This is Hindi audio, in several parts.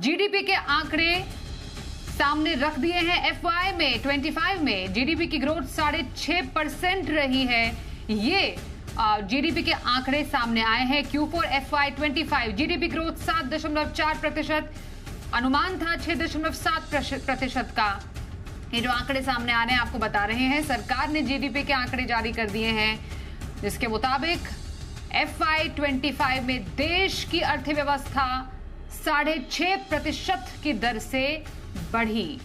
जीडीपी के आंकड़े सामने रख दिए हैं। एफवाई में 25 में जीडीपी की ग्रोथ 6.5% रही है। ये जीडीपी के आंकड़े सामने आए हैं। Q4 FY 25 जीडीपी ग्रोथ 7.4%, अनुमान था 6.7% का। ये जो आंकड़े सामने आ रहे हैं आपको बता रहे हैं, सरकार ने जीडीपी के आंकड़े जारी कर दिए हैं, जिसके मुताबिक FY 25 में देश की अर्थव्यवस्था 6.5% की दर से बढ़ी।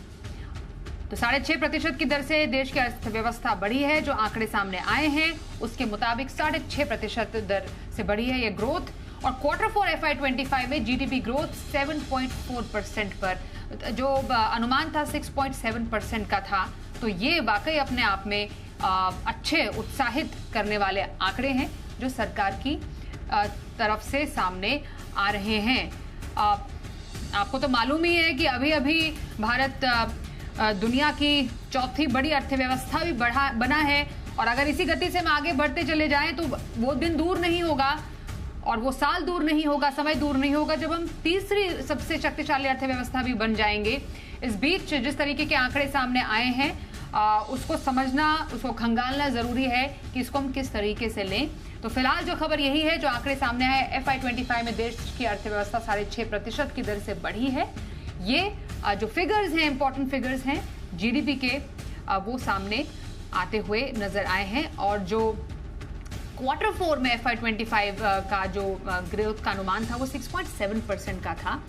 तो 6.5% की दर से देश की अर्थव्यवस्था बढ़ी है। जो आंकड़े सामने आए हैं उसके मुताबिक 6.5% दर से बढ़ी है ये ग्रोथ। और Q4 FY 25 में जीडीपी ग्रोथ 7.4% पर, जो अनुमान था 6.7% का था। तो ये वाकई अपने आप में अच्छे उत्साहित करने वाले आंकड़े हैं जो सरकार की तरफ से सामने आ रहे हैं। आपको तो मालूम ही है कि अभी अभी भारत दुनिया की चौथी बड़ी अर्थव्यवस्था भी बना है, और अगर इसी गति से हम आगे बढ़ते चले जाएं तो वो दिन दूर नहीं होगा और वो साल दूर नहीं होगा, समय दूर नहीं होगा जब हम तीसरी सबसे शक्तिशाली अर्थव्यवस्था भी बन जाएंगे। इस बीच जिस तरीके के आंकड़े सामने आए हैं उसको समझना, उसको खंगालना जरूरी है कि इसको हम किस तरीके से लें। तो फिलहाल जो खबर यही है, जो आंकड़े सामने आए, FY 25 में देश की अर्थव्यवस्था 6.5% की दर से बढ़ी है। ये जो फिगर्स हैं, इंपॉर्टेंट फिगर्स हैं जीडीपी के, वो सामने आते हुए नजर आए हैं। और जो Q4 में FY 25 का जो ग्रोथ का अनुमान था वो 6.7% का था,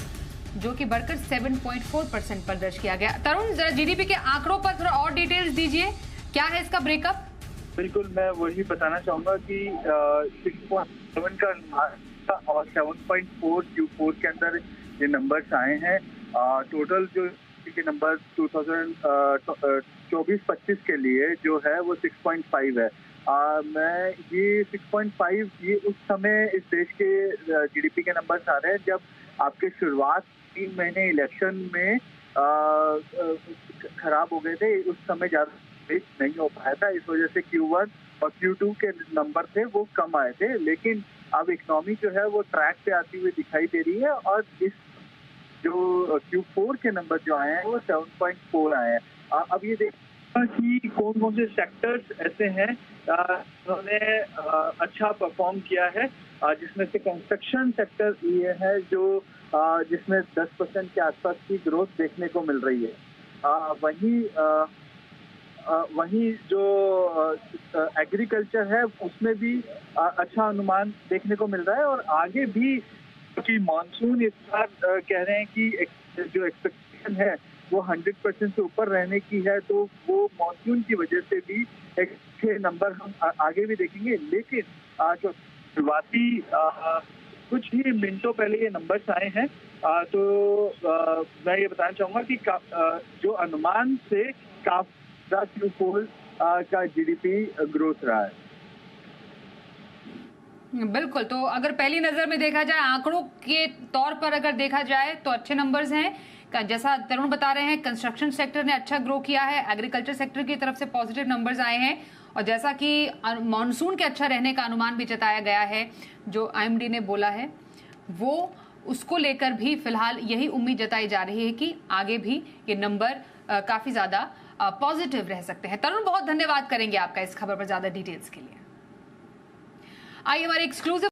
जो कि बढ़कर 7.4% पर दर्ज किया गया। तरुण, जरा जीडीपी के आंकड़ों पर थोड़ा और डिटेल्स दीजिए, क्या है इसका ब्रेकअप? बिल्कुल, मैं वही बताना चाहूंगा कि 6.7 का अनुमान था और 7.4 Q4 के अंदर ये नंबर्स आए हैं। टोटल जो के नंबर 2024-25 के लिए जो है वो 6.5 है। मैं ये 6.5 ये उस समय इस देश के जीडीपी के नंबर्स आ रहे हैं जब आपके शुरुआत 3 महीने इलेक्शन में खराब हो गए थे। उस समय ज्यादा नहीं हो पाया था, इस वजह से Q1 और Q2 के नंबर थे वो कम आए थे। लेकिन अब इकोनॉमी जो है वो ट्रैक पे आती हुई दिखाई दे रही है और इस जो Q4 के नंबर जो आए हैं वो 7.4 आए हैं। अब ये देखना कि कौन कौन से सेक्टर्स ऐसे हैं जिन्होंने अच्छा परफॉर्म किया है, जिसमें से कंस्ट्रक्शन सेक्टर ये है जो जिसमें 10% के आसपास की ग्रोथ देखने को मिल रही है। वहीं जो एग्रीकल्चर है उसमें भी अच्छा अनुमान देखने को मिल रहा है। और आगे भी क्योंकि मानसून इस बार कह रहे हैं कि जो एक्सपेक्टेशन है वो 100% से ऊपर रहने की है, तो वो मानसून की वजह से भी एक अच्छे नंबर हम आगे भी देखेंगे। लेकिन जो शुरुआती कुछ ही मिनटों पहले ये नंबर्स आए हैं, तो मैं ये बताना चाहूंगा कि जो अनुमान से काफी Q4 का जीडीपी ग्रोथ रहा है। बिल्कुल, तो अगर पहली नजर में देखा जाए, आंकड़ों के तौर पर अगर देखा जाए तो अच्छे नंबर्स हैं। जैसा तरुण बता रहे हैं, कंस्ट्रक्शन सेक्टर ने अच्छा ग्रो किया है, एग्रीकल्चर सेक्टर की तरफ से पॉजिटिव नंबर्स आए हैं, और जैसा कि मॉनसून के अच्छा रहने का अनुमान भी जताया गया है, जो IMD ने बोला है, वो उसको लेकर भी फिलहाल यही उम्मीद जताई जा रही है कि आगे भी ये नंबर काफी ज्यादा पॉजिटिव रह सकते हैं। तरुण, बहुत धन्यवाद करेंगे आपका इस खबर पर ज्यादा डिटेल्स के लिए। आइए हमारे एक्सक्लूसिव